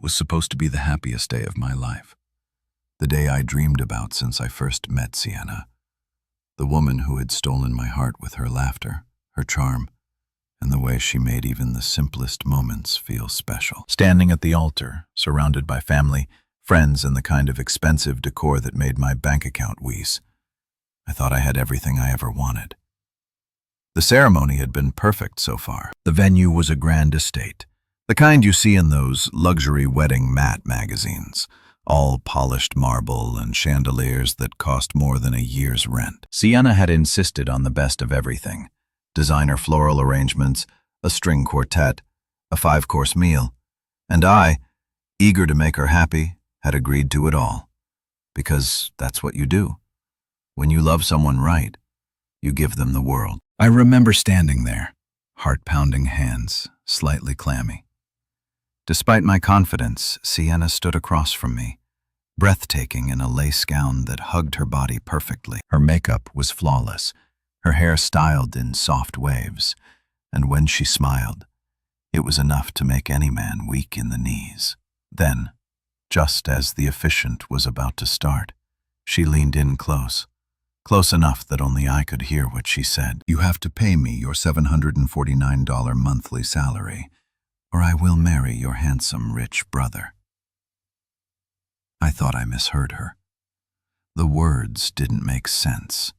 It was supposed to be the happiest day of my life. The day I dreamed about since I first met Sienna. The woman who had stolen my heart with her laughter, her charm, and the way she made even the simplest moments feel special. Standing at the altar, surrounded by family, friends, and the kind of expensive decor that made my bank account wheeze, I thought I had everything I ever wanted. The ceremony had been perfect so far. The venue was a grand estate, the kind you see in those luxury wedding mat magazines, all polished marble and chandeliers that cost more than a year's rent. Sienna had insisted on the best of everything: designer floral arrangements, a string quartet, a 5-course meal, and I, eager to make her happy, had agreed to it all. Because that's what you do. When you love someone right, you give them the world. I remember standing there, heart-pounding hands, slightly clammy. Despite my confidence, Sienna stood across from me, breathtaking in a lace gown that hugged her body perfectly. Her makeup was flawless, her hair styled in soft waves, and when she smiled, it was enough to make any man weak in the knees. Then, just as the officiant was about to start, she leaned in close enough that only I could hear what she said. "You have to pay me your $749 monthly salary, or I will marry your handsome, rich brother." I thought I misheard her. The words didn't make sense.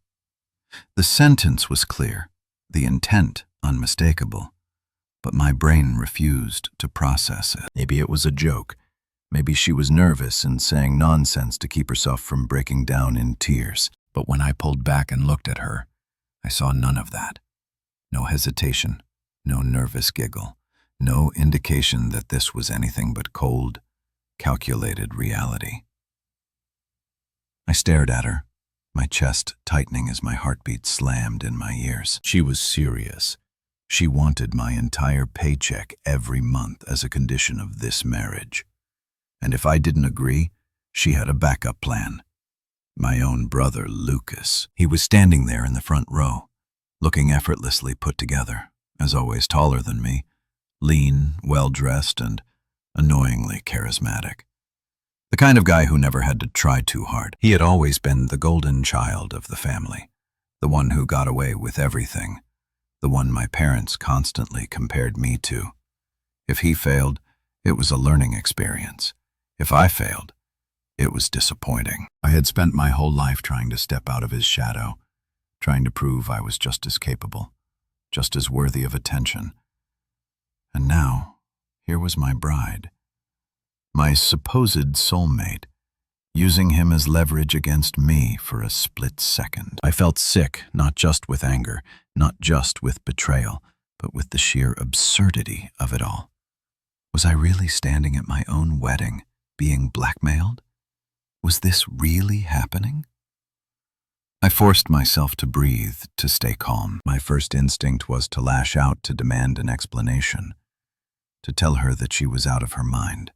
The sentence was clear, the intent unmistakable, but my brain refused to process it. Maybe it was a joke. Maybe she was nervous and saying nonsense to keep herself from breaking down in tears. But when I pulled back and looked at her, I saw none of that. No hesitation, no nervous giggle, no indication that this was anything but cold, calculated reality. I stared at her, my chest tightening as my heartbeat slammed in my ears. She was serious. She wanted my entire paycheck every month as a condition of this marriage. And if I didn't agree, she had a backup plan. My own brother, Lucas. He was standing there in the front row, looking effortlessly put together, as always taller than me, lean, well-dressed, and annoyingly charismatic. The kind of guy who never had to try too hard. He had always been the golden child of the family, the one who got away with everything, the one my parents constantly compared me to. If he failed, it was a learning experience. If I failed, it was disappointing. I had spent my whole life trying to step out of his shadow, trying to prove I was just as capable, just as worthy of attention. And now, here was my bride, my supposed soulmate, using him as leverage against me for a split second. I felt sick, not just with anger, not just with betrayal, but with the sheer absurdity of it all. Was I really standing at my own wedding, being blackmailed? Was this really happening? I forced myself to breathe, to stay calm. My first instinct was to lash out, to demand an explanation, to tell her that she was out of her mind.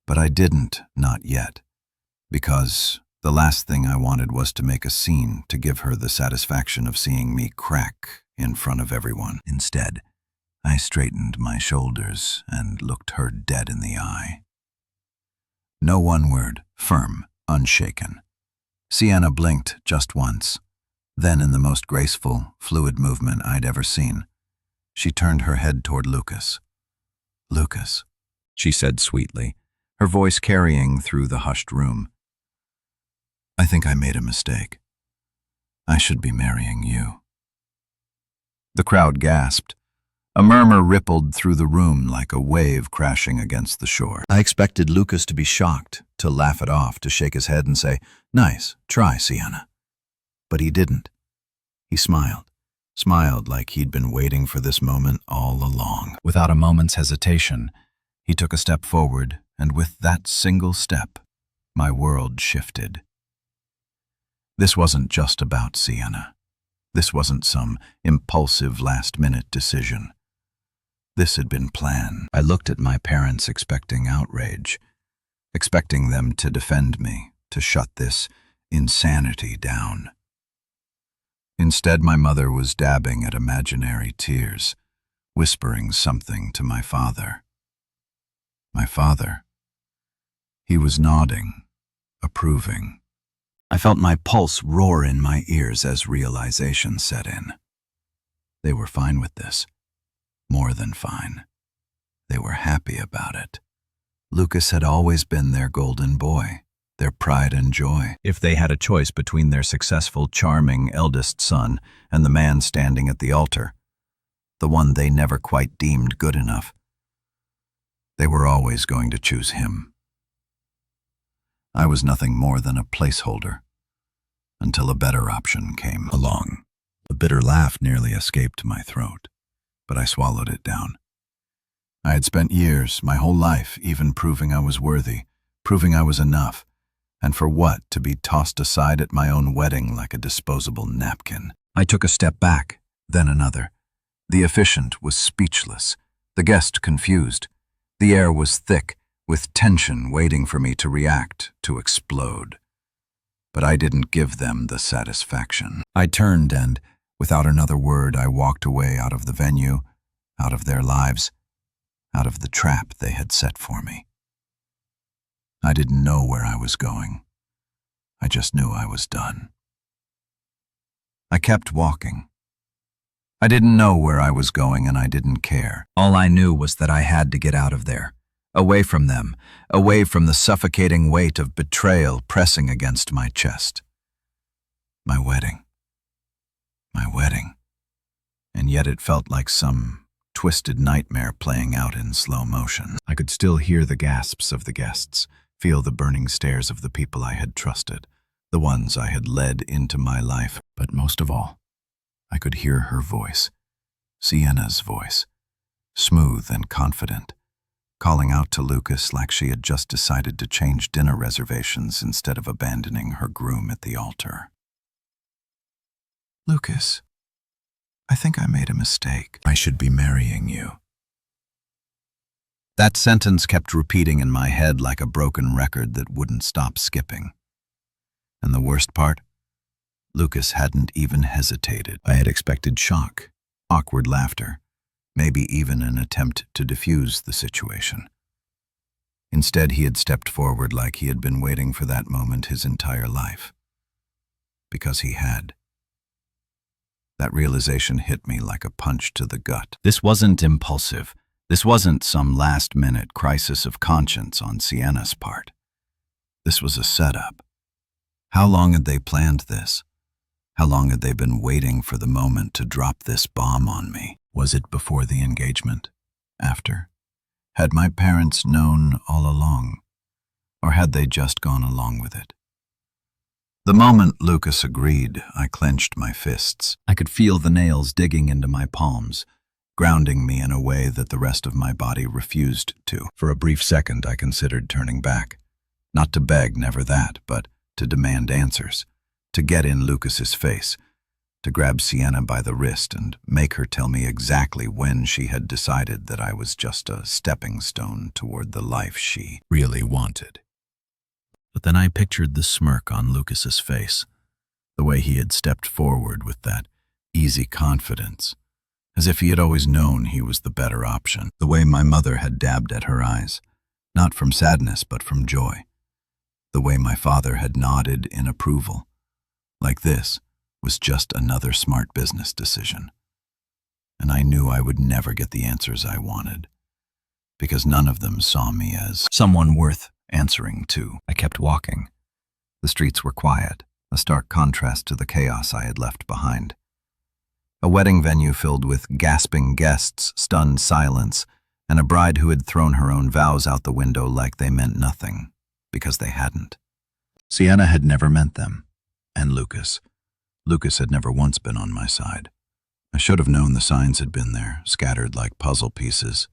But I didn't, not yet, because the last thing I wanted was to make a scene, to give her the satisfaction of seeing me crack in front of everyone. Instead, I straightened my shoulders and looked her dead in the eye. No one word, firm, unshaken. Sienna blinked just once. Then, in the most graceful, fluid movement I'd ever seen, she turned her head toward Lucas. "Lucas," she said sweetly, her voice carrying through the hushed room. "I think I made a mistake. I should be marrying you." The crowd gasped. A murmur rippled through the room like a wave crashing against the shore. I expected Lucas to be shocked, to laugh it off, to shake his head and say, "Nice, try, Sienna." But he didn't. He smiled like he'd been waiting for this moment all along. Without a moment's hesitation, he took a step forward, and with that single step, my world shifted. This wasn't just about Sienna. This wasn't some impulsive last-minute decision. This had been planned. I looked at my parents expecting outrage, expecting them to defend me, to shut this insanity down. Instead, my mother was dabbing at imaginary tears, whispering something to my father. My father, He was nodding, approving. I felt my pulse roar in my ears as realization set in. They were fine with this. More than fine. They were happy about it. Lucas had always been their golden boy, their pride and joy. If they had a choice between their successful, charming eldest son and the man standing at the altar, the one they never quite deemed good enough, they were always going to choose him. I was nothing more than a placeholder, until a better option came along. A bitter laugh nearly escaped my throat, but I swallowed it down. I had spent years, my whole life, even proving I was worthy, proving I was enough, and for what, to be tossed aside at my own wedding like a disposable napkin. I took a step back, then another. The officiant was speechless, the guest confused. The air was thick, with tension waiting for me to react, to explode. But I didn't give them the satisfaction. I turned and, without another word, I walked away out of the venue, out of their lives, out of the trap they had set for me. I didn't know where I was going. I just knew I was done. I kept walking. I didn't know where I was going and I didn't care. All I knew was that I had to get out of there, away from them, away from the suffocating weight of betrayal pressing against my chest. My wedding. My wedding. And yet it felt like some twisted nightmare playing out in slow motion. I could still hear the gasps of the guests, feel the burning stares of the people I had trusted, the ones I had led into my life. But most of all, I could hear her voice, Sienna's voice, smooth and confident, calling out to Lucas like she had just decided to change dinner reservations instead of abandoning her groom at the altar. Lucas, I think I made a mistake. I should be marrying you. That sentence kept repeating in my head like a broken record that wouldn't stop skipping. And the worst part? Lucas hadn't even hesitated. I had expected shock, awkward laughter, maybe even an attempt to defuse the situation. Instead, he had stepped forward like he had been waiting for that moment his entire life. Because he had. That realization hit me like a punch to the gut. This wasn't impulsive. This wasn't some last-minute crisis of conscience on Sienna's part. This was a setup. How long had they planned this? How long had they been waiting for the moment to drop this bomb on me? Was it before the engagement? After? Had my parents known all along? Or had they just gone along with it? The moment Lucas agreed, I clenched my fists. I could feel the nails digging into my palms, grounding me in a way that the rest of my body refused to. For a brief second, I considered turning back. Not to beg, never that, but to demand answers, to get in Lucas's face, to grab Sienna by the wrist and make her tell me exactly when she had decided that I was just a stepping stone toward the life she really wanted. But then I pictured the smirk on Lucas's face, the way he had stepped forward with that easy confidence, as if he had always known he was the better option, the way my mother had dabbed at her eyes, not from sadness but from joy, the way my father had nodded in approval, like this was just another smart business decision. And I knew I would never get the answers I wanted, because none of them saw me as someone worth answering to. I kept walking. The streets were quiet, a stark contrast to the chaos I had left behind. A wedding venue filled with gasping guests, stunned silence, and a bride who had thrown her own vows out the window like they meant nothing, because they hadn't. Sienna had never meant them, and Lucas. Lucas had never once been on my side. I should have known the signs had been there, scattered like puzzle pieces.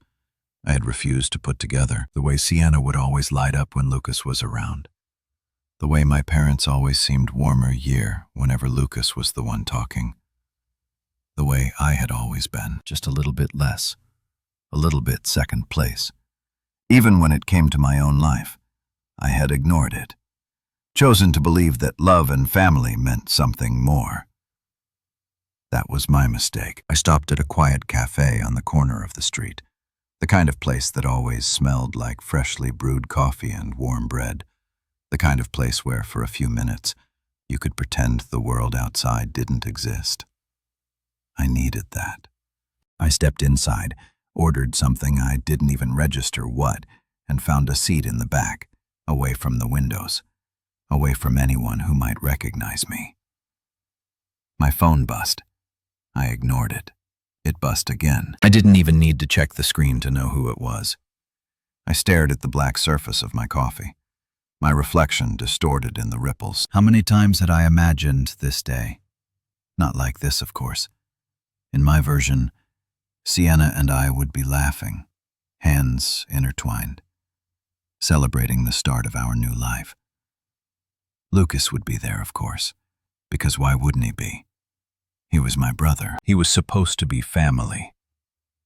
I had refused to put together the way Sienna would always light up when Lucas was around. The way my parents always seemed warmer year whenever Lucas was the one talking. The way I had always been, just a little bit less, a little bit second place. Even when it came to my own life, I had ignored it, chosen to believe that love and family meant something more. That was my mistake. I stopped at a quiet cafe on the corner of the street. The kind of place that always smelled like freshly brewed coffee and warm bread. The kind of place where, for a few minutes, you could pretend the world outside didn't exist. I needed that. I stepped inside, ordered something I didn't even register what, and found a seat in the back, away from the windows, away from anyone who might recognize me. My phone buzzed. I ignored it. It buzzed again. I didn't even need to check the screen to know who it was. I stared at the black surface of my coffee, my reflection distorted in the ripples. How many times had I imagined this day? Not like this, of course. In my version, Sienna and I would be laughing, hands intertwined, celebrating the start of our new life. Lucas would be there, of course, because why wouldn't he be? He was my brother. He was supposed to be family.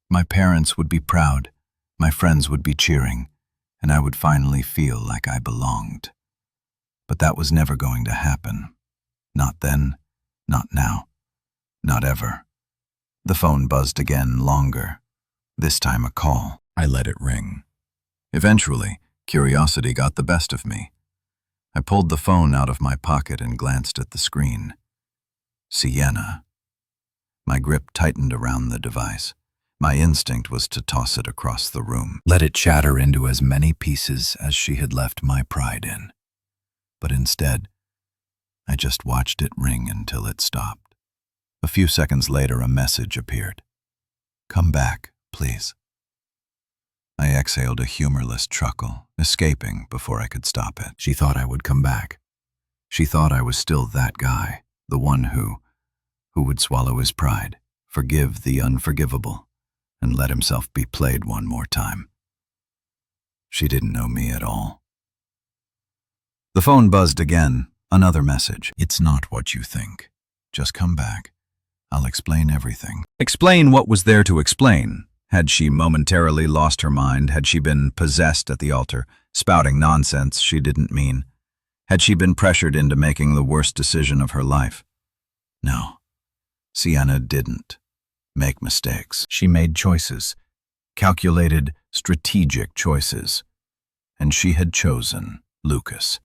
My parents would be proud, my friends would be cheering, and I would finally feel like I belonged. But that was never going to happen. Not then, not now, not ever. The phone buzzed again, longer. This time a call. I let it ring. Eventually, curiosity got the best of me. I pulled the phone out of my pocket and glanced at the screen. Sienna. My grip tightened around the device. My instinct was to toss it across the room, let it shatter into as many pieces as she had left my pride in. But instead, I just watched it ring until it stopped. A few seconds later, a message appeared. "Come back, please." I exhaled a humorless chuckle, escaping before I could stop it. She thought I would come back. She thought I was still that guy, the one who would swallow his pride, forgive the unforgivable, and let himself be played one more time. She didn't know me at all. The phone buzzed again, another message. "It's not what you think. Just come back. I'll explain everything." Explain what was there to explain? Had she momentarily lost her mind? Had she been possessed at the altar, spouting nonsense she didn't mean? Had she been pressured into making the worst decision of her life? No, Sienna didn't make mistakes. She made choices, calculated, strategic choices, and she had chosen Lucas.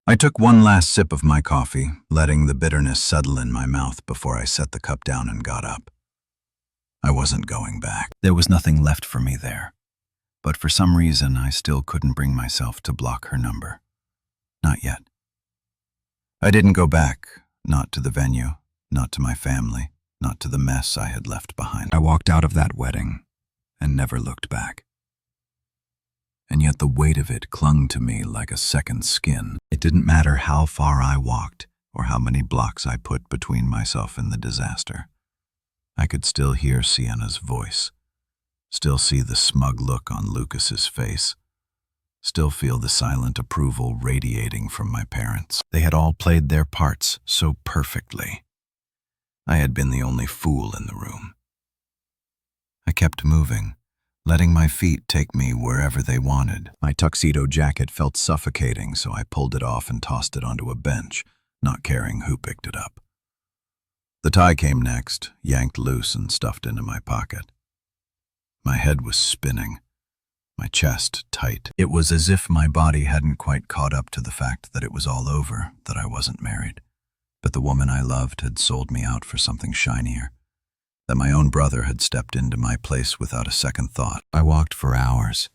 I took one last sip of my coffee, letting the bitterness settle in my mouth before I set the cup down and got up. I wasn't going back. There was nothing left for me there, but for some reason I still couldn't bring myself to block her number. Not yet. I didn't go back, not to the venue, not to my family, not to the mess I had left behind. I walked out of that wedding and never looked back. And yet the weight of it clung to me like a second skin. It didn't matter how far I walked or how many blocks I put between myself and the disaster. I could still hear Sienna's voice, still see the smug look on Lucas's face, still feel the silent approval radiating from my parents. They had all played their parts so perfectly. I had been the only fool in the room. I kept moving, letting my feet take me wherever they wanted. My tuxedo jacket felt suffocating, so I pulled it off and tossed it onto a bench, not caring who picked it up. The tie came next, yanked loose and stuffed into my pocket. My head was spinning, my chest tight. It was as if my body hadn't quite caught up to the fact that it was all over, that I wasn't married, but the woman I loved had sold me out for something shinier, that my own brother had stepped into my place without a second thought. I walked for hours.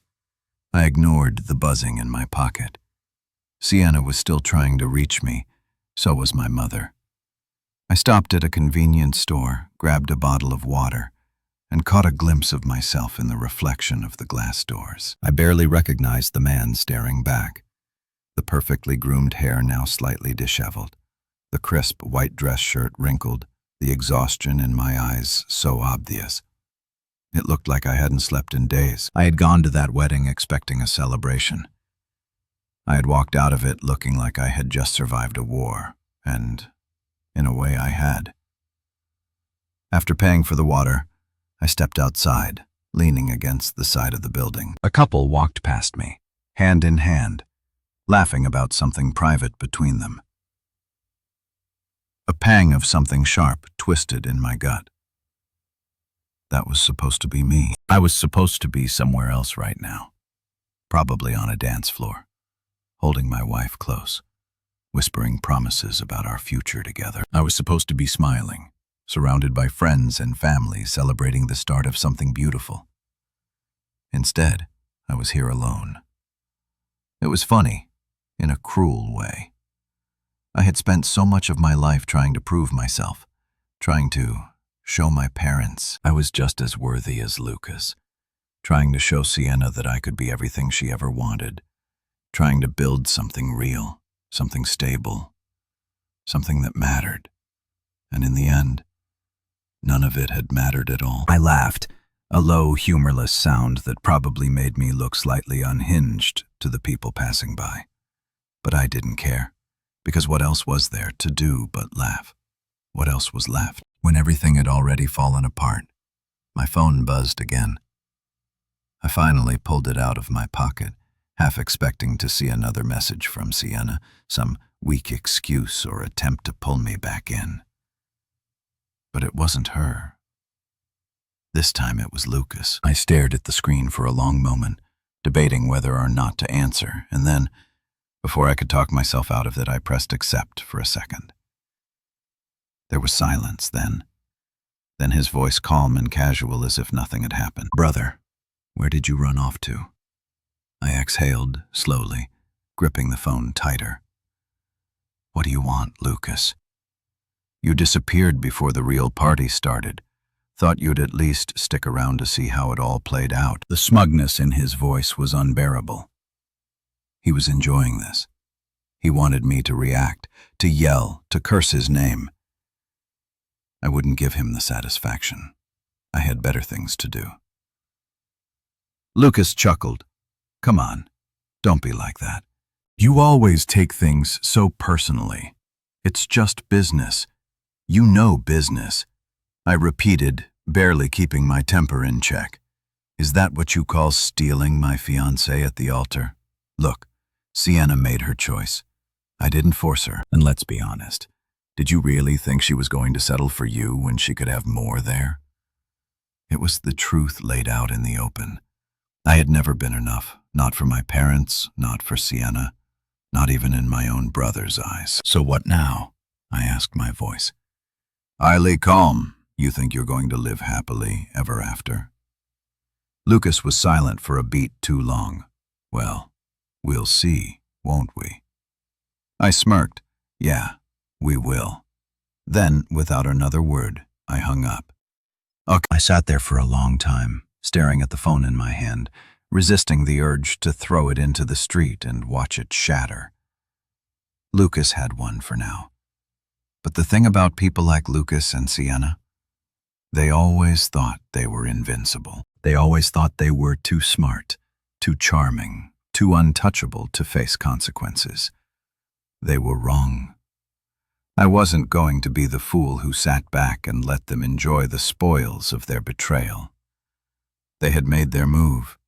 I ignored the buzzing in my pocket. Sienna was still trying to reach me, so was my mother. I stopped at a convenience store, grabbed a bottle of water, and caught a glimpse of myself in the reflection of the glass doors. I barely recognized the man staring back, the perfectly groomed hair now slightly disheveled, the crisp white dress shirt wrinkled, the exhaustion in my eyes so obvious. It looked like I hadn't slept in days. I had gone to that wedding expecting a celebration. I had walked out of it looking like I had just survived a war, and in a way I had. After paying for the water, I stepped outside, leaning against the side of the building. A couple walked past me, hand in hand, laughing about something private between them. A pang of something sharp twisted in my gut. That was supposed to be me. I was supposed to be somewhere else right now, probably on a dance floor, holding my wife close, whispering promises about our future together. I was supposed to be smiling, surrounded by friends and family celebrating the start of something beautiful. Instead, I was here alone. It was funny, in a cruel way. I had spent so much of my life trying to prove myself, trying to show my parents I was just as worthy as Lucas, trying to show Sienna that I could be everything she ever wanted, trying to build something real, something stable, something that mattered. And in the end, none of it had mattered at all. I laughed, a low, humorless sound that probably made me look slightly unhinged to the people passing by. But I didn't care, because what else was there to do but laugh? What else was left? When everything had already fallen apart, my phone buzzed again. I finally pulled it out of my pocket, half expecting to see another message from Sienna, some weak excuse or attempt to pull me back in. But it wasn't her. This time it was Lucas. I stared at the screen for a long moment, debating whether or not to answer, and then, before I could talk myself out of it, I pressed accept for a second. There was silence then. Then his voice calm and casual as if nothing had happened. "Brother, where did you run off to?" I exhaled slowly, gripping the phone tighter. "What do you want, Lucas? You disappeared before the real party started. Thought you'd at least stick around to see how it all played out." The smugness in his voice was unbearable. He was enjoying this. He wanted me to react, to yell, to curse his name. I wouldn't give him the satisfaction. I had better things to do. Lucas chuckled. "Come on, don't be like that. You always take things so personally. It's just business. You know business." I repeated, barely keeping my temper in check. "Is that what you call stealing my fiancé at the altar? Look, Sienna made her choice. I didn't force her. And let's be honest. Did you really think she was going to settle for you when she could have more there?" It was the truth laid out in the open. I had never been enough, not for my parents, not for Sienna, not even in my own brother's eyes. "So what now?" I asked my voice. "Highly calm. You think you're going to live happily ever after?" Lucas was silent for a beat too long. "Well, we'll see, won't we?" I smirked. "Yeah. We will." Then, without another word, I hung up. I sat there for a long time, staring at the phone in my hand, resisting the urge to throw it into the street and watch it shatter. Lucas had won for now. But the thing about people like Lucas and Sienna, they always thought they were invincible. They always thought they were too smart, too charming, too untouchable to face consequences. They were wrong. I wasn't going to be the fool who sat back and let them enjoy the spoils of their betrayal. They had made their move.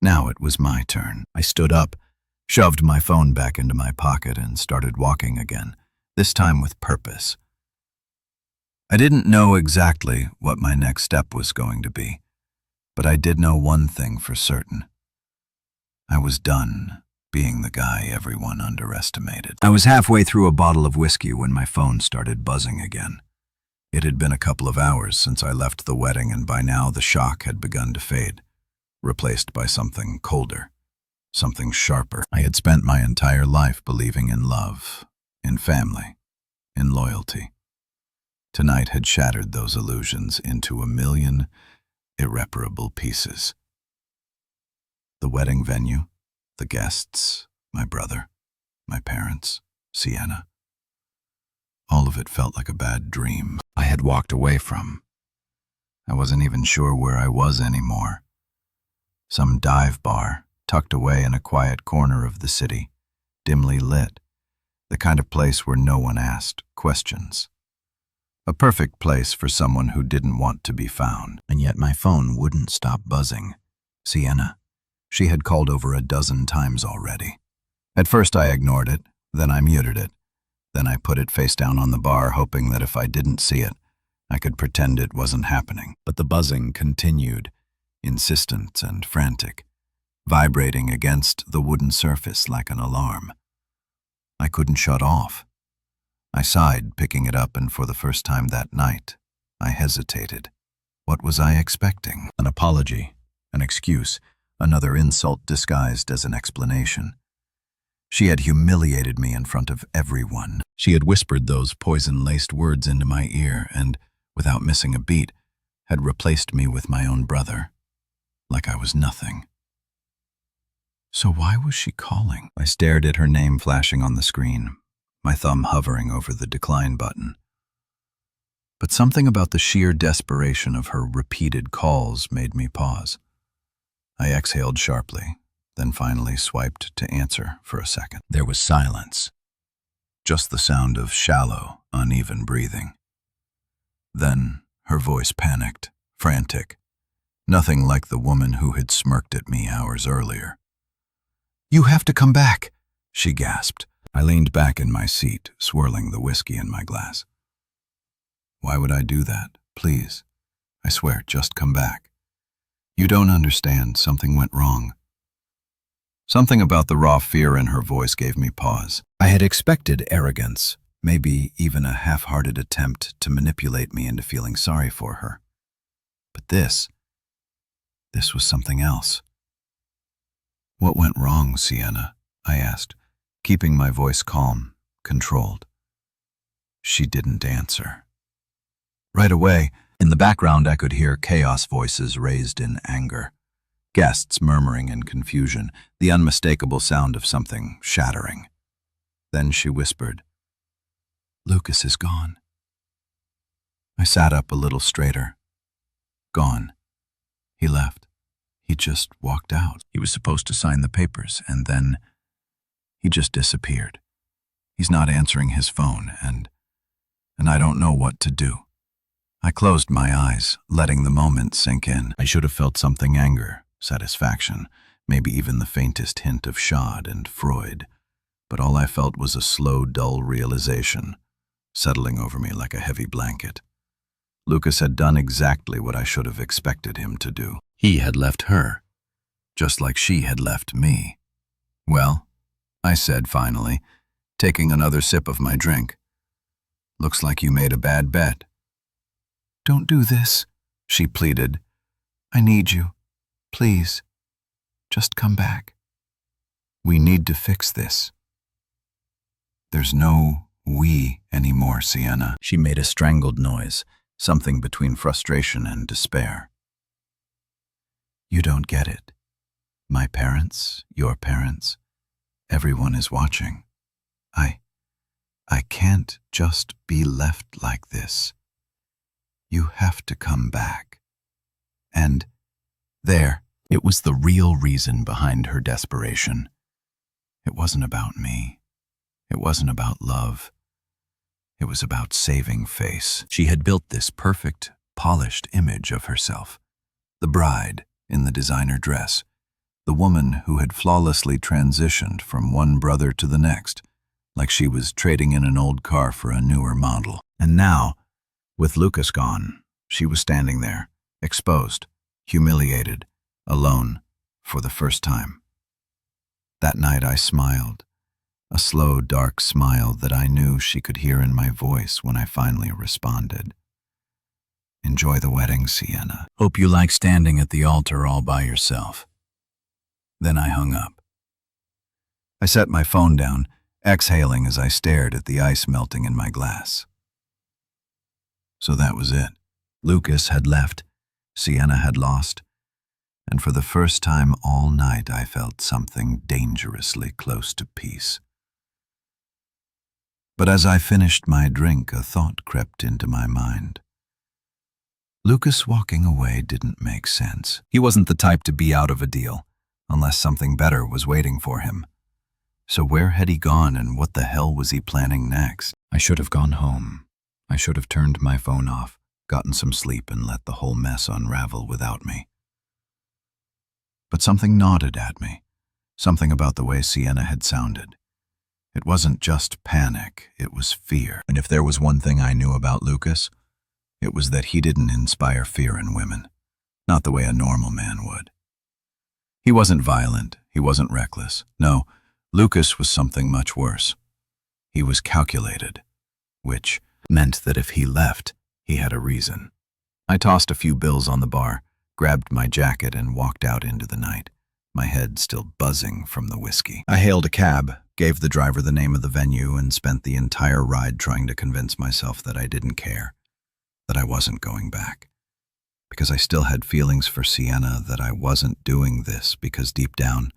Now it was my turn. I stood up, shoved my phone back into my pocket, and started walking again, this time with purpose. I didn't know exactly what my next step was going to be, but I did know one thing for certain. I was done being the guy everyone underestimated. I was halfway through a bottle of whiskey when my phone started buzzing again. It had been a couple of hours since I left the wedding, and by now the shock had begun to fade, replaced by something colder, something sharper. I had spent my entire life believing in love, in family, in loyalty. Tonight had shattered those illusions into a million irreparable pieces. The wedding venue, the guests, my brother, my parents, Sienna. All of it felt like a bad dream I had walked away from. I wasn't even sure where I was anymore. Some dive bar, tucked away in a quiet corner of the city, dimly lit, the kind of place where no one asked questions. A perfect place for someone who didn't want to be found. And yet my phone wouldn't stop buzzing. Sienna. She had called over a dozen times already. At first I ignored it, then I muted it. Then I put it face down on the bar, hoping that if I didn't see it, I could pretend it wasn't happening, but the buzzing continued, insistent and frantic, vibrating against the wooden surface like an alarm. I couldn't shut off. I sighed, picking it up, and for the first time that night, I hesitated. What was I expecting? An apology, an excuse, another insult disguised as an explanation. She had humiliated me in front of everyone. She had whispered those poison-laced words into my ear and, without missing a beat, had replaced me with my own brother, like I was nothing. So why was she calling? I stared at her name flashing on the screen, my thumb hovering over the decline button. But something about the sheer desperation of her repeated calls made me pause. I exhaled sharply, then finally swiped to answer for a second. There was silence, just the sound of shallow, uneven breathing. Then her voice panicked, frantic, nothing like the woman who had smirked at me hours earlier. "You have to come back," she gasped. I leaned back in my seat, swirling the whiskey in my glass. Why would I do that? Please. I swear, just come back. You don't understand. Something went wrong. Something about the raw fear in her voice gave me pause. I had expected arrogance, maybe even a half-hearted attempt to manipulate me into feeling sorry for her. But this was something else. What went wrong, Sienna? I asked, keeping my voice calm, controlled. She didn't answer. Right away, in the background I could hear chaos voices raised in anger, guests murmuring in confusion, the unmistakable sound of something shattering. Then she whispered, "Lucas is gone." I sat up a little straighter. Gone. He left. He just walked out. He was supposed to sign the papers, and then he just disappeared. He's not answering his phone, and I don't know what to do. I closed my eyes, letting the moment sink in. I should have felt something: anger, satisfaction, maybe even the faintest hint of Schad and Freud. But all I felt was a slow, dull realization, settling over me like a heavy blanket. Lucas had done exactly what I should have expected him to do. He had left her, just like she had left me. "Well," I said finally, taking another sip of my drink. "Looks like you made a bad bet." "Don't do this," she pleaded. "I need you. Please, just come back. We need to fix this." "There's no we anymore, Sienna." She made a strangled noise, something between frustration and despair. "You don't get it. My parents, your parents, everyone is watching. I can't just be left like this. You have to come back." And there, it was the real reason behind her desperation. It wasn't about me. It wasn't about love. It was about saving face. She had built this perfect, polished image of herself. The bride in the designer dress. The woman who had flawlessly transitioned from one brother to the next, like she was trading in an old car for a newer model. And now, with Lucas gone, she was standing there, exposed, humiliated, alone, for the first time. That night I smiled, a slow, dark smile that I knew she could hear in my voice when I finally responded. "Enjoy the wedding, Sienna. Hope you like standing at the altar all by yourself." Then I hung up. I set my phone down, exhaling as I stared at the ice melting in my glass. So that was it. Lucas had left, Sienna had lost, and for the first time all night I felt something dangerously close to peace. But as I finished my drink, a thought crept into my mind. Lucas walking away didn't make sense. He wasn't the type to be out of a deal, unless something better was waiting for him. So where had he gone, and what the hell was he planning next? I should have gone home. I should have turned my phone off, gotten some sleep, and let the whole mess unravel without me. But something nodded at me, something about the way Sienna had sounded. It wasn't just panic, it was fear. And if there was one thing I knew about Lucas, It was that he didn't inspire fear in women, not the way a normal man would. He wasn't violent, he wasn't reckless. No, Lucas was something much worse. He was calculated, which meant that if he left, he had a reason. I tossed a few bills on the bar, grabbed my jacket, and walked out into the night, my head still buzzing from the whiskey. I hailed a cab, gave the driver the name of the venue, and spent the entire ride trying to convince myself that I didn't care, that I wasn't going back. Because I still had feelings for Sienna, that I wasn't doing this because deep down,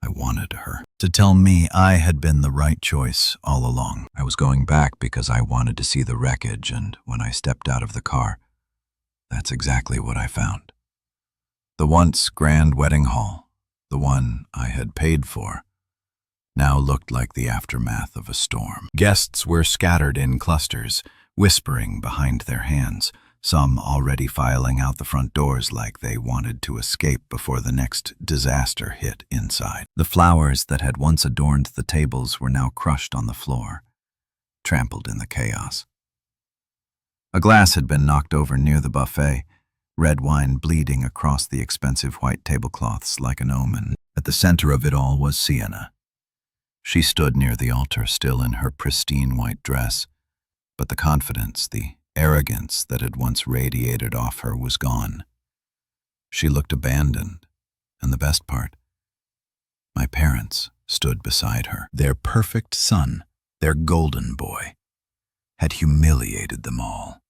I wanted her to tell me I had been the right choice all along. I was going back because I wanted to see the wreckage, and when I stepped out of the car, that's exactly what I found. The once grand wedding hall, the one I had paid for, now looked like the aftermath of a storm. Guests were scattered in clusters, whispering behind their hands, some already filing out the front doors like they wanted to escape before the next disaster hit inside. The flowers that had once adorned the tables were now crushed on the floor, trampled in the chaos. A glass had been knocked over near the buffet, red wine bleeding across the expensive white tablecloths like an omen. At the center of it all was Sienna. She stood near the altar, still in her pristine white dress, but the confidence, the arrogance that had once radiated off her was gone. She looked abandoned, and the best part, my parents stood beside her. Their perfect son, their golden boy, had humiliated them all.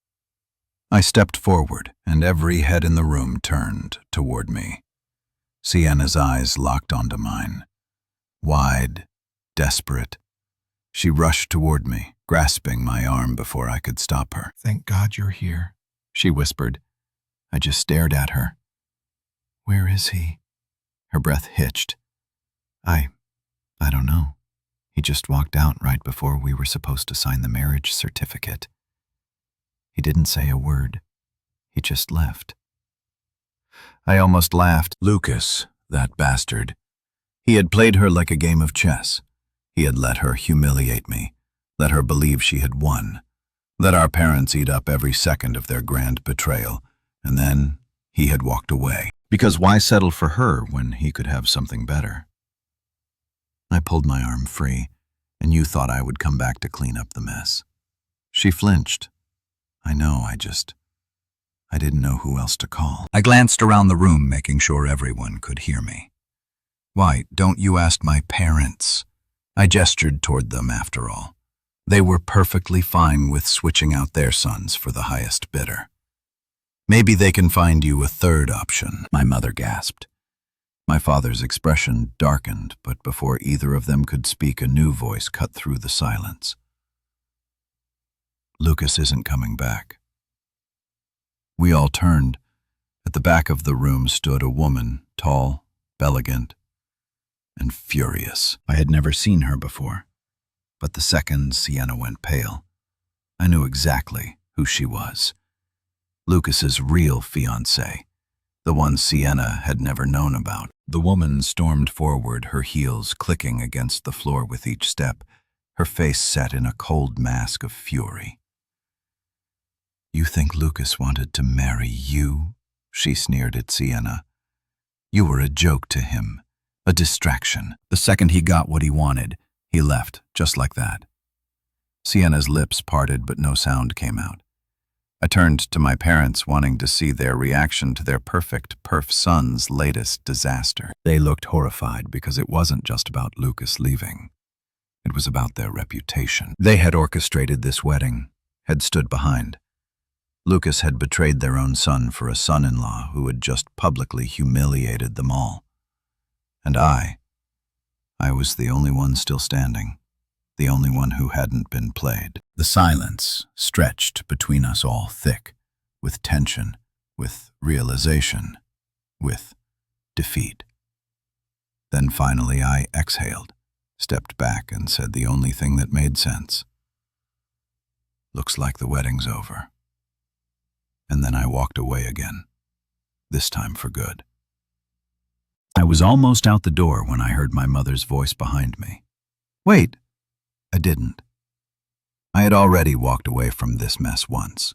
I stepped forward, and every head in the room turned toward me. Sienna's eyes locked onto mine, wide, desperate. She rushed toward me, grasping my arm before I could stop her. "Thank God you're here," she whispered. I just stared at her. "Where is he?" Her breath hitched. I don't know. He just walked out right before we were supposed to sign the marriage certificate. He didn't say a word. He just left. I almost laughed. Lucas, that bastard. He had played her like a game of chess. He had let her humiliate me, let her believe she had won, let our parents eat up every second of their grand betrayal, and then he had walked away. Because why settle for her when he could have something better? I pulled my arm free, and you thought I would come back to clean up the mess. She flinched. I know, I didn't know who else to call. I glanced around the room, making sure everyone could hear me. Why, don't you ask my parents? I gestured toward them after all. They were perfectly fine with switching out their sons for the highest bidder. Maybe they can find you a third option, my mother gasped. My father's expression darkened, but before either of them could speak, a new voice cut through the silence. Lucas isn't coming back. We all turned. At the back of the room stood a woman, tall, elegant, and furious. I had never seen her before, but the second Sienna went pale, I knew exactly who she was. Lucas's real fiancée, the one Sienna had never known about. The woman stormed forward, her heels clicking against the floor with each step, her face set in a cold mask of fury. "You think Lucas wanted to marry you?" she sneered at Sienna. "You were a joke to him, a distraction. The second he got what he wanted, he left, just like that." Sienna's lips parted, but no sound came out. I turned to my parents, wanting to see their reaction to their perfect perf son's latest disaster. They looked horrified because it wasn't just about Lucas leaving. It was about their reputation. They had orchestrated this wedding, had stood behind. Lucas had betrayed their own son for a son-in-law who had just publicly humiliated them all. And I was the only one still standing, the only one who hadn't been played. The silence stretched between us all thick, with tension, with realization, with defeat. Then finally I exhaled, stepped back, and said the only thing that made sense. "Looks like the wedding's over." And then I walked away again, this time for good. I was almost out the door when I heard my mother's voice behind me. "Wait!" I didn't. I had already walked away from this mess once.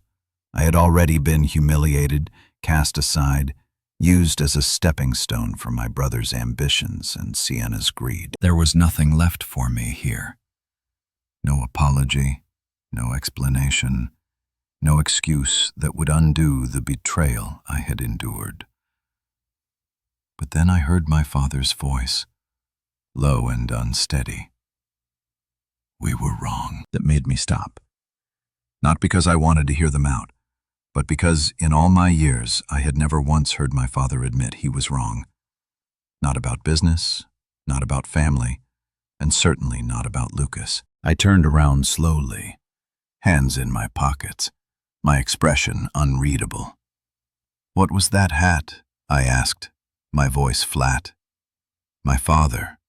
I had already been humiliated, cast aside, used as a stepping stone for my brother's ambitions and Sienna's greed. There was nothing left for me here. No apology, no explanation, no excuse that would undo the betrayal I had endured. But then I heard my father's voice, low and unsteady. We were wrong. That made me stop. Not because I wanted to hear them out, but because in all my years I had never once heard my father admit he was wrong. Not about business, not about family, and certainly not about Lucas. I turned around slowly, hands in my pockets, my expression unreadable. "What was that hat?" I asked, my voice flat. My father,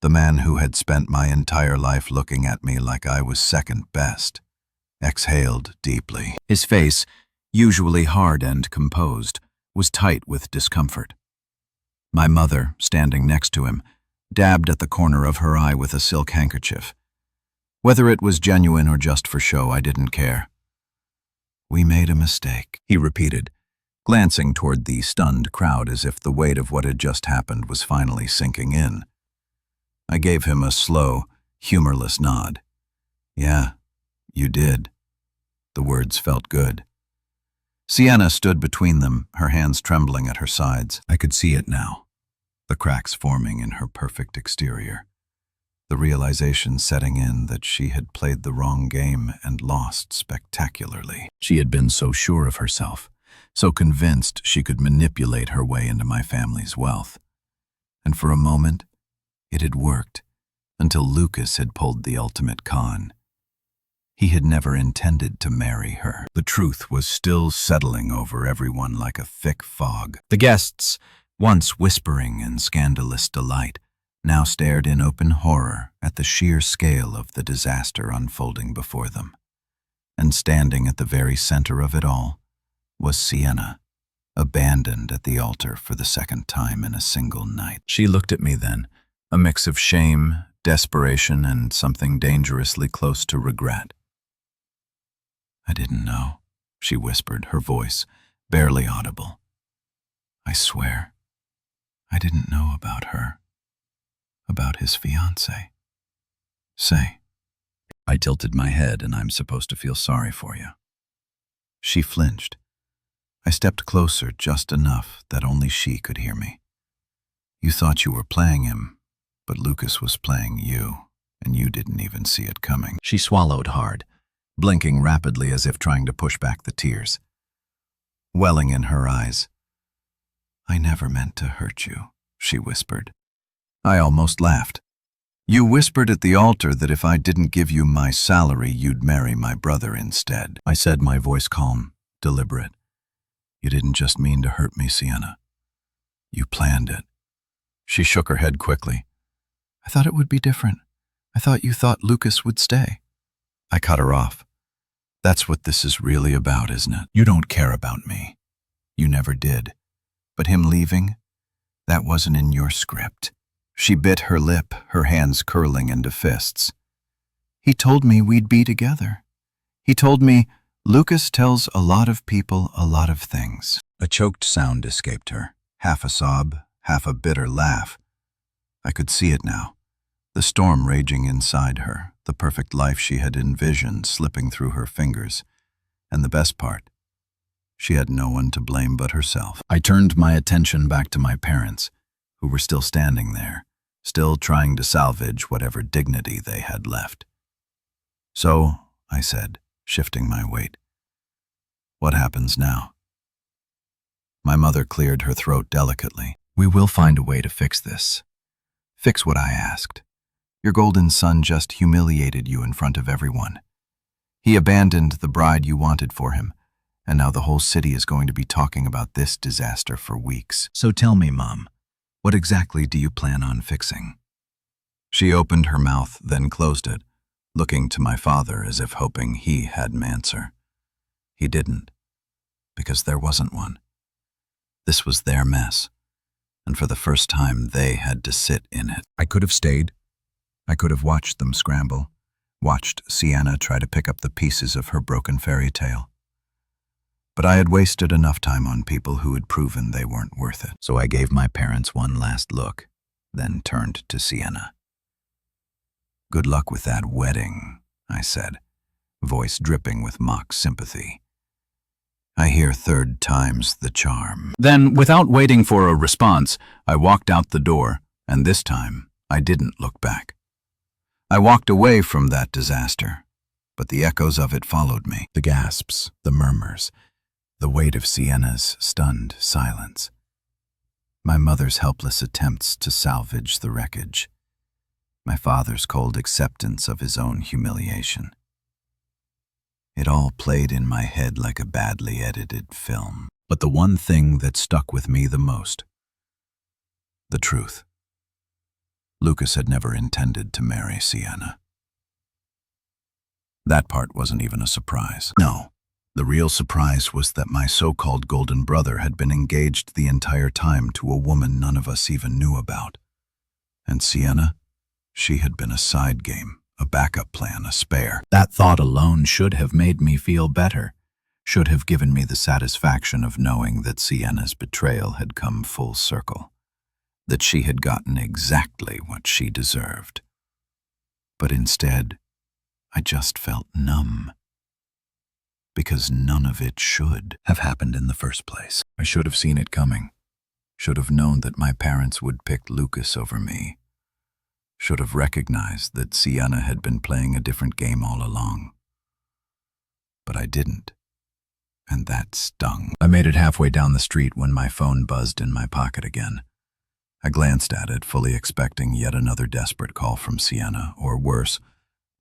the man who had spent my entire life looking at me like I was second best, exhaled deeply. His face, usually hard and composed, was tight with discomfort. My mother, standing next to him, dabbed at the corner of her eye with a silk handkerchief. Whether it was genuine or just for show, I didn't care. "We made a mistake," he repeated, glancing toward the stunned crowd as if the weight of what had just happened was finally sinking in. I gave him a slow, humorless nod. "Yeah, you did." The words felt good. Sienna stood between them, her hands trembling at her sides. I could see it now, the cracks forming in her perfect exterior, the realization setting in that she had played the wrong game and lost spectacularly. She had been so sure of herself, so convinced she could manipulate her way into my family's wealth. And for a moment, it had worked, until Lucas had pulled the ultimate con. He had never intended to marry her. The truth was still settling over everyone like a thick fog. The guests, once whispering in scandalous delight, now stared in open horror at the sheer scale of the disaster unfolding before them. And standing at the very center of it all was Sienna, abandoned at the altar for the second time in a single night. She looked at me then, a mix of shame, desperation, and something dangerously close to regret. "I didn't know," she whispered, her voice barely audible. "I swear, I didn't know about her, about his fiancée. Say." I tilted my head, and I'm supposed to feel sorry for you. She flinched. I stepped closer just enough that only she could hear me. "You thought you were playing him, but Lucas was playing you, and you didn't even see it coming." She swallowed hard, blinking rapidly as if trying to push back the tears. Welling in her eyes, "I never meant to hurt you," she whispered. I almost laughed. "You whispered at the altar that if I didn't give you my salary, you'd marry my brother instead," I said, my voice calm, deliberate. "You didn't just mean to hurt me, Sienna. You planned it." She shook her head quickly. "I thought it would be different. I thought you thought Lucas would stay." I cut her off. "That's what this is really about, isn't it? You don't care about me. You never did. But him leaving, that wasn't in your script." She bit her lip, her hands curling into fists. "He told me we'd be together. He told me Lucas tells a lot of people a lot of things." A choked sound escaped her, half a sob, half a bitter laugh. I could see it now, the storm raging inside her, the perfect life she had envisioned slipping through her fingers. And the best part, she had no one to blame but herself. I turned my attention back to my parents, who were still standing there, still trying to salvage whatever dignity they had left. "So," I said, shifting my weight, "what happens now?" My mother cleared her throat delicately. "We will find a way to fix this. Fix what I asked. Your golden son just humiliated you in front of everyone. He abandoned the bride you wanted for him, and now the whole city is going to be talking about this disaster for weeks. So tell me, Mom, what exactly do you plan on fixing?" She opened her mouth, then closed it, looking to my father as if hoping he had an answer. He didn't, because there wasn't one. This was their mess, and for the first time they had to sit in it. I could have stayed. I could have watched them scramble, watched Sienna try to pick up the pieces of her broken fairy tale. But I had wasted enough time on people who had proven they weren't worth it. So I gave my parents one last look, then turned to Sienna. "Good luck with that wedding," I said, voice dripping with mock sympathy. "I hear third time's the charm." Then, without waiting for a response, I walked out the door, and this time I didn't look back. I walked away from that disaster, but the echoes of it followed me. The gasps, the murmurs, the weight of Sienna's stunned silence. My mother's helpless attempts to salvage the wreckage. My father's cold acceptance of his own humiliation. It all played in my head like a badly edited film. But the one thing that stuck with me the most, the truth. Lucas had never intended to marry Sienna. That part wasn't even a surprise. No, the real surprise was that my so-called golden brother had been engaged the entire time to a woman none of us even knew about. And Sienna, she had been a side game, a backup plan, a spare. That thought alone should have made me feel better, should have given me the satisfaction of knowing that Sienna's betrayal had come full circle, that she had gotten exactly what she deserved. But instead, I just felt numb. Because none of it should have happened in the first place. I should have seen it coming, should have known that my parents would pick Lucas over me, should have recognized that Sienna had been playing a different game all along. But I didn't, and that stung. I made it halfway down the street when my phone buzzed in my pocket again. I glanced at it, fully expecting yet another desperate call from Sienna, or worse,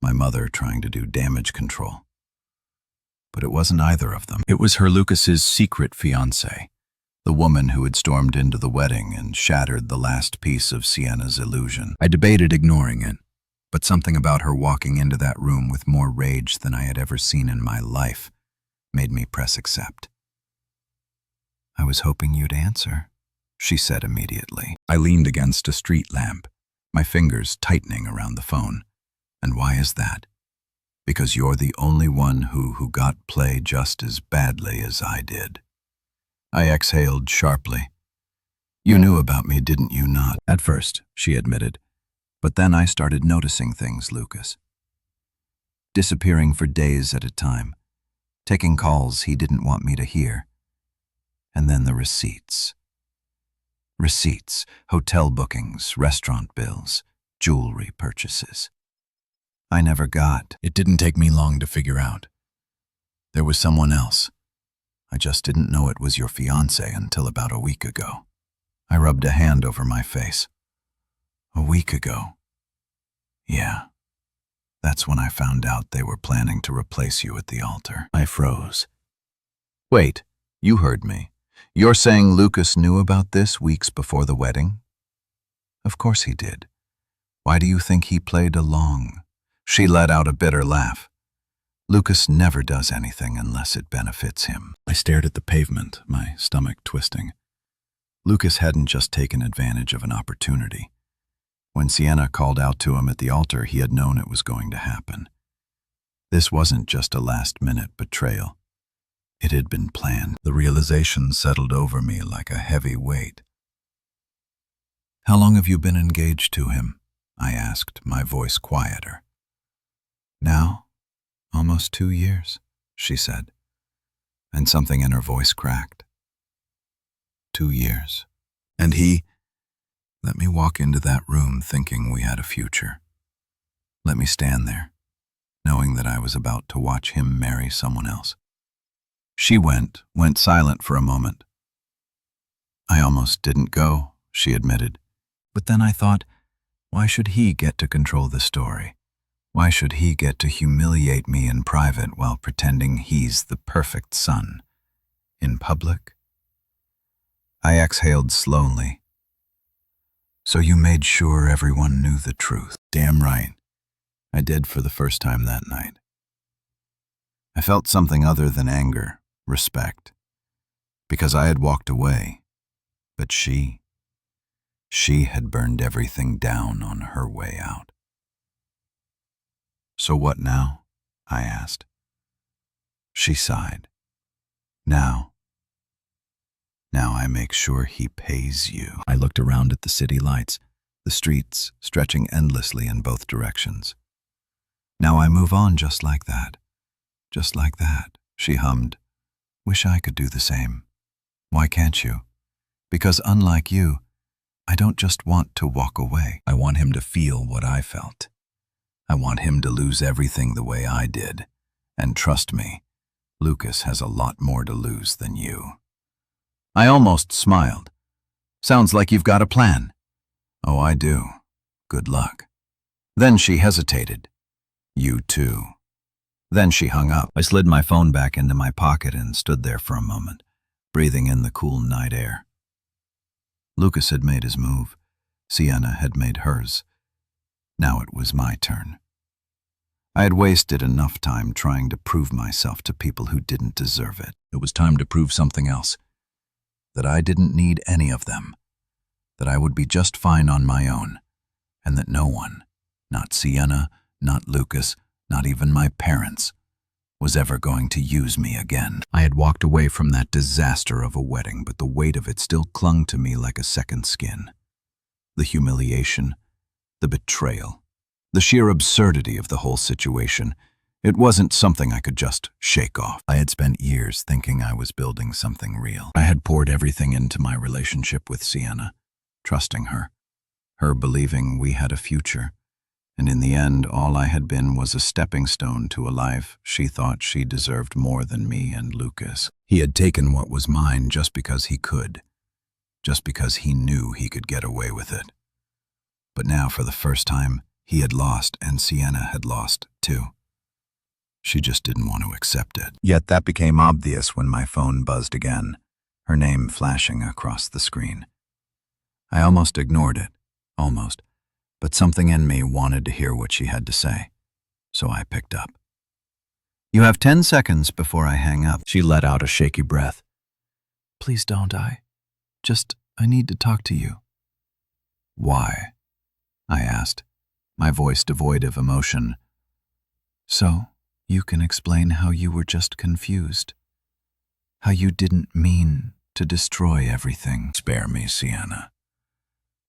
my mother trying to do damage control. But it wasn't either of them. It was her Lucas's secret fiancée, the woman who had stormed into the wedding and shattered the last piece of Sienna's illusion. I debated ignoring it, but something about her walking into that room with more rage than I had ever seen in my life made me press accept. "I was hoping you'd answer," she said immediately. I leaned against a street lamp, my fingers tightening around the phone. "And why is that?" "Because you're the only one who got played just as badly as I did." I exhaled sharply. "You knew about me, didn't you not?" "At first," she admitted. "But then I started noticing things, Lucas. Disappearing for days at a time, taking calls he didn't want me to hear. And then the receipts. Receipts, hotel bookings, restaurant bills, jewelry purchases. I never got. It didn't take me long to figure out. There was someone else. I just didn't know it was your fiancé until about a week ago." I rubbed a hand over my face. "A week ago?" "Yeah. That's when I found out they were planning to replace you at the altar." I froze. "Wait, you heard me. You're saying Lucas knew about this weeks before the wedding?" "Of course he did. Why do you think he played along?" She let out a bitter laugh. "Lucas never does anything unless it benefits him." I stared at the pavement, my stomach twisting. Lucas hadn't just taken advantage of an opportunity. When Sienna called out to him at the altar, he had known it was going to happen. This wasn't just a last-minute betrayal. It had been planned. The realization settled over me like a heavy weight. "How long have you been engaged to him?" I asked, my voice quieter. "Now, almost 2 years," she said, and something in her voice cracked. 2 years. And he let me walk into that room thinking we had a future. Let me stand there, knowing that I was about to watch him marry someone else. She went silent for a moment. "I almost didn't go," she admitted. "But then I thought, why should he get to control the story? Why should he get to humiliate me in private while pretending he's the perfect son? In public?" I exhaled slowly. "So you made sure everyone knew the truth?" "Damn right. I did for the first time that night." I felt something other than anger, respect. Because I had walked away. But she had burned everything down on her way out. "So what now?" I asked. She sighed. Now I make sure he pays you. I looked around at the city lights, the streets stretching endlessly in both directions. Now I move on just like that. Just like that, she hummed. Wish I could do the same. Why can't you? Because unlike you, I don't just want to walk away. I want him to feel what I felt. I want him to lose everything the way I did. And trust me, Lucas has a lot more to lose than you. I almost smiled. Sounds like you've got a plan. Oh, I do. Good luck. Then she hesitated. You too. Then she hung up. I slid my phone back into my pocket and stood there for a moment, breathing in the cool night air. Lucas had made his move. Sienna had made hers. Now it was my turn. I had wasted enough time trying to prove myself to people who didn't deserve it. It was time to prove something else. That I didn't need any of them. That I would be just fine on my own. And that no one, not Sienna, not Lucas, not even my parents, was ever going to use me again. I had walked away from that disaster of a wedding, but the weight of it still clung to me like a second skin. The humiliation, the betrayal, the sheer absurdity of the whole situation. It wasn't something I could just shake off. I had spent years thinking I was building something real. I had poured everything into my relationship with Sienna, trusting her believing we had a future. And in the end, all I had been was a stepping stone to a life she thought she deserved more than me and Lucas. He had taken what was mine just because he could, just because he knew he could get away with it. But now, for the first time, he had lost, and Sienna had lost, too. She just didn't want to accept it. Yet that became obvious when my phone buzzed again, her name flashing across the screen. I almost ignored it, almost. But something in me wanted to hear what she had to say, so I picked up. You have 10 seconds before I hang up. She let out a shaky breath. Please don't, I need to talk to you. Why? I asked, my voice devoid of emotion. So you can explain how you were just confused. How you didn't mean to destroy everything. Spare me, Sienna.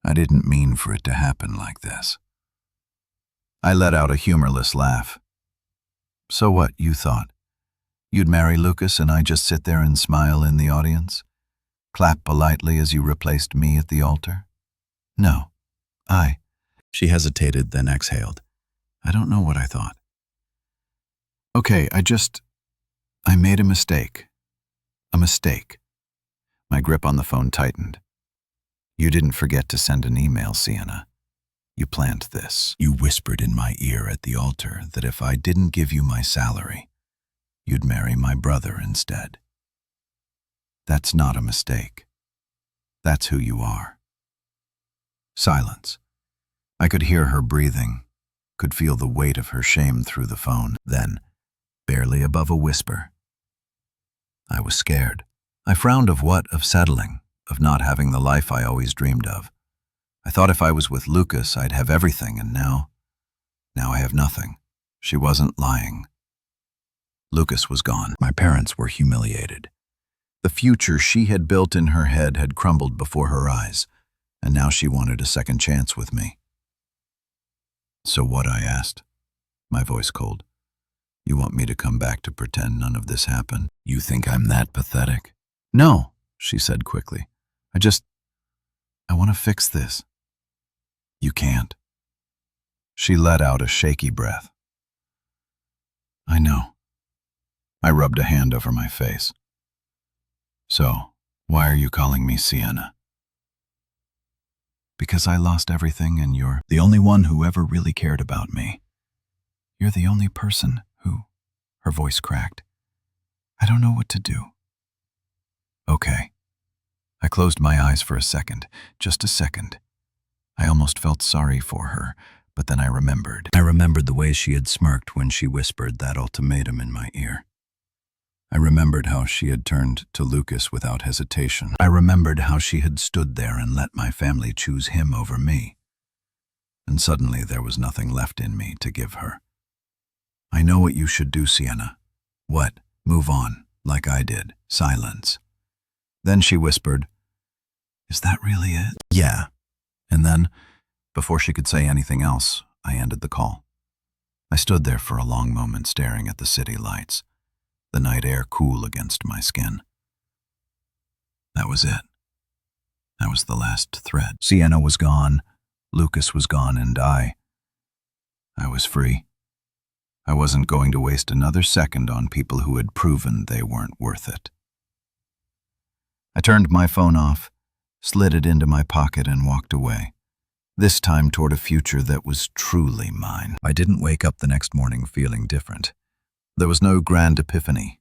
I didn't mean for it to happen like this. I let out a humorless laugh. So what, you thought? You'd marry Lucas and I just sit there and smile in the audience? Clap politely as you replaced me at the altar? No, She hesitated, then exhaled. I don't know what I thought. Okay, I made a mistake. A mistake. My grip on the phone tightened. You didn't forget to send an email, Sienna. You planned this. You whispered in my ear at the altar that if I didn't give you my salary, you'd marry my brother instead. That's not a mistake. That's who you are. Silence. I could hear her breathing, could feel the weight of her shame through the phone. Then, barely above a whisper, I was scared. I frowned of what? Of settling. Of not having the life I always dreamed of. I thought if I was with Lucas, I'd have everything, and now I have nothing. She wasn't lying. Lucas was gone. My parents were humiliated. The future she had built in her head had crumbled before her eyes, and now she wanted a second chance with me. So what? I asked, my voice cold. You want me to come back to pretend none of this happened? You think I'm that pathetic? No, she said quickly. I want to fix this. You can't. She let out a shaky breath. I know. I rubbed a hand over my face. So, why are you calling me Sienna? Because I lost everything and you're the only one who ever really cared about me. You're the only person who... Her voice cracked. I don't know what to do. Okay. I closed my eyes for a second, just a second. I almost felt sorry for her, but then I remembered. I remembered the way she had smirked when she whispered that ultimatum in my ear. I remembered how she had turned to Lucas without hesitation. I remembered how she had stood there and let my family choose him over me. And suddenly there was nothing left in me to give her. I know what you should do, Sienna. What? Move on. like I did, silence. Then she whispered, "Is that really it?" "Yeah." And then, before she could say anything else, I ended the call. I stood there for a long moment staring at the city lights, the night air cool against my skin. That was it. That was the last thread. Sienna was gone, Lucas was gone, and I was free. I wasn't going to waste another second on people who had proven they weren't worth it. I turned my phone off, slid it into my pocket, and walked away, this time toward a future that was truly mine. I didn't wake up the next morning feeling different. There was no grand epiphany,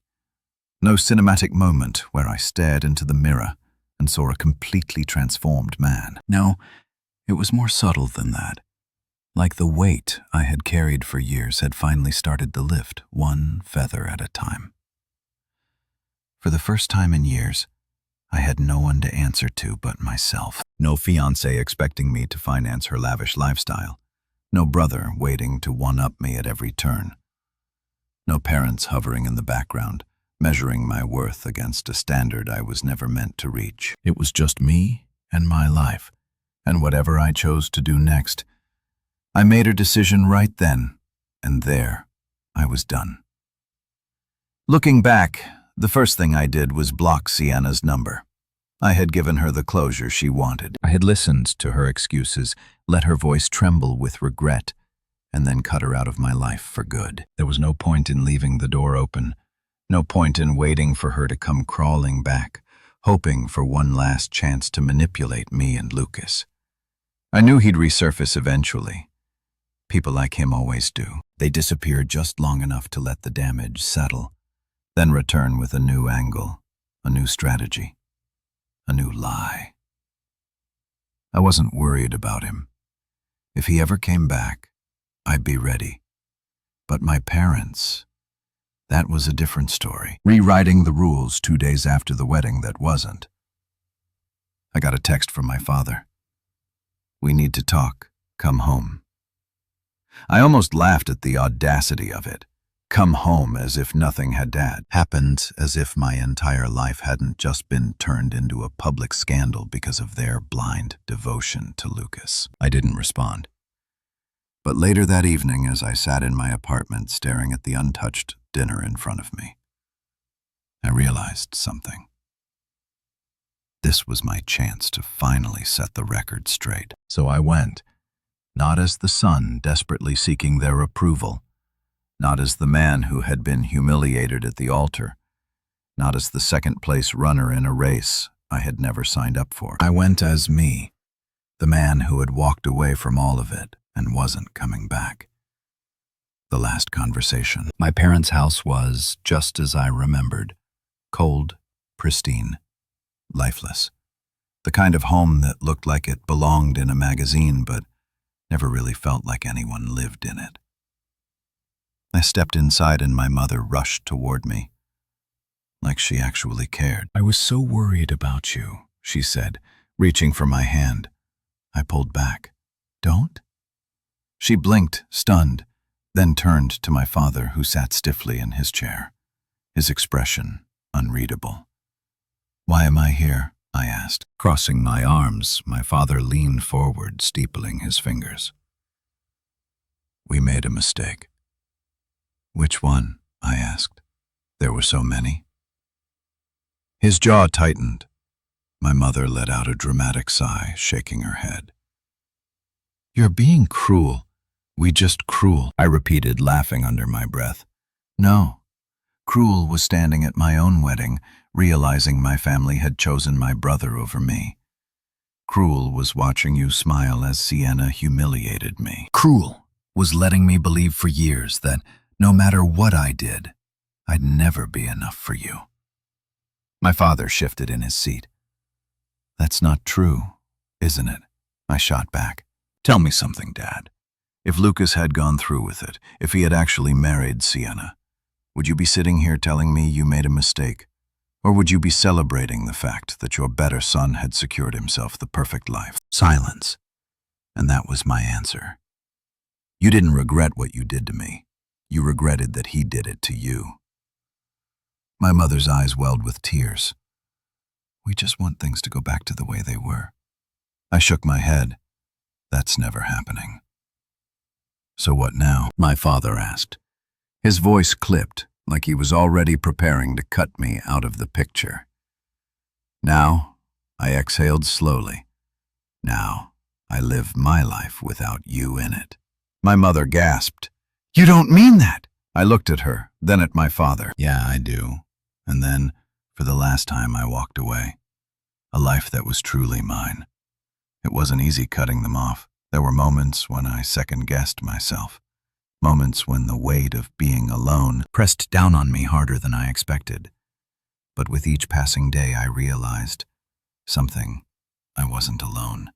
no cinematic moment where I stared into the mirror and saw a completely transformed man. No, it was more subtle than that. Like the weight I had carried for years had finally started to lift, one feather at a time. For the first time in years, I had no one to answer to but myself. No fiancé expecting me to finance her lavish lifestyle. No brother waiting to one-up me at every turn. No parents hovering in the background, measuring my worth against a standard I was never meant to reach. It was just me and my life, and whatever I chose to do next, I made a decision right then, and there, I was done. Looking back, the first thing I did was block Sienna's number. I had given her the closure she wanted. I had listened to her excuses, let her voice tremble with regret, and then cut her out of my life for good. There was no point in leaving the door open, no point in waiting for her to come crawling back, hoping for one last chance to manipulate me and Lucas. I knew he'd resurface eventually. People like him always do. They disappear just long enough to let the damage settle, then return with a new angle, a new strategy, a new lie. I wasn't worried about him. If he ever came back, I'd be ready. But my parents, that was a different story. Rewriting the rules 2 days after the wedding that wasn't. I got a text from my father. "We need to talk. Come home." I almost laughed at the audacity of it. Come home, as if nothing had happened, as if my entire life hadn't just been turned into a public scandal because of their blind devotion to Lucas. I didn't respond. But later that evening, as I sat in my apartment staring at the untouched dinner in front of me, I realized something. This was my chance to finally set the record straight. So I went. Not as the son desperately seeking their approval, not as the man who had been humiliated at the altar, not as the second-place runner in a race I had never signed up for. I went as me, the man who had walked away from all of it and wasn't coming back. The last conversation. My parents' house was, just as I remembered, cold, pristine, lifeless. The kind of home that looked like it belonged in a magazine, but never really felt like anyone lived in it. I stepped inside and my mother rushed toward me, like she actually cared. "I was so worried about you," she said, reaching for my hand. I pulled back. "Don't?" She blinked, stunned, then turned to my father, who sat stiffly in his chair, his expression unreadable. "Why am I here?" I asked. Crossing my arms, my father leaned forward, steepling his fingers. "We made a mistake." "Which one?" I asked. There were so many. His jaw tightened. My mother let out a dramatic sigh, shaking her head. "You're being cruel. We just cruel," I repeated, laughing under my breath. "No. Cruel was standing at my own wedding, realizing my family had chosen my brother over me. Cruel was watching you smile as Sienna humiliated me. Cruel was letting me believe for years that no matter what I did, I'd never be enough for you." My father shifted in his seat. "That's not true, isn't it?" I shot back. "Tell me something, Dad. If Lucas had gone through with it, if he had actually married Sienna, would you be sitting here telling me you made a mistake? Or would you be celebrating the fact that your better son had secured himself the perfect life?" Silence. And that was my answer. "You didn't regret what you did to me. You regretted that he did it to you." My mother's eyes welled with tears. We just want things to go back to the way they were. I shook my head. That's never happening. So what now? My father asked. His voice clipped, like he was already preparing to cut me out of the picture. Now, I exhaled slowly. Now, I live my life without you in it. My mother gasped. You don't mean that! I looked at her, then at my father. Yeah, I do. And then, for the last time, I walked away. A life that was truly mine. It wasn't easy cutting them off. There were moments when I second-guessed myself. Moments when the weight of being alone pressed down on me harder than I expected. But with each passing day, I realized something. I wasn't alone.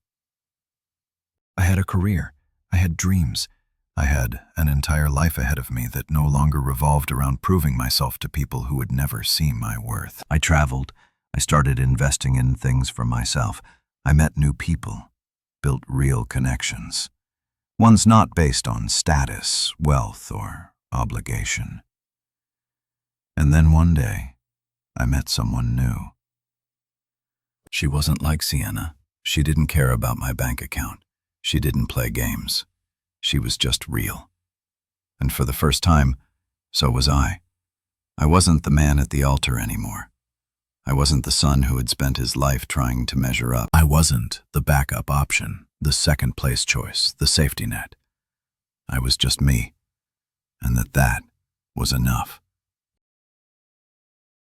I had a career. I had dreams. I had an entire life ahead of me that no longer revolved around proving myself to people who would never see my worth. I traveled. I started investing in things for myself. I met new people, built real connections. Ones not based on status, wealth, or obligation. And then one day, I met someone new. She wasn't like Sienna. She didn't care about my bank account. She didn't play games. She was just real. And for the first time, so was I. I wasn't the man at the altar anymore. I wasn't the son who had spent his life trying to measure up. I wasn't the backup option, the second-place choice, the safety net. I was just me, and that was enough.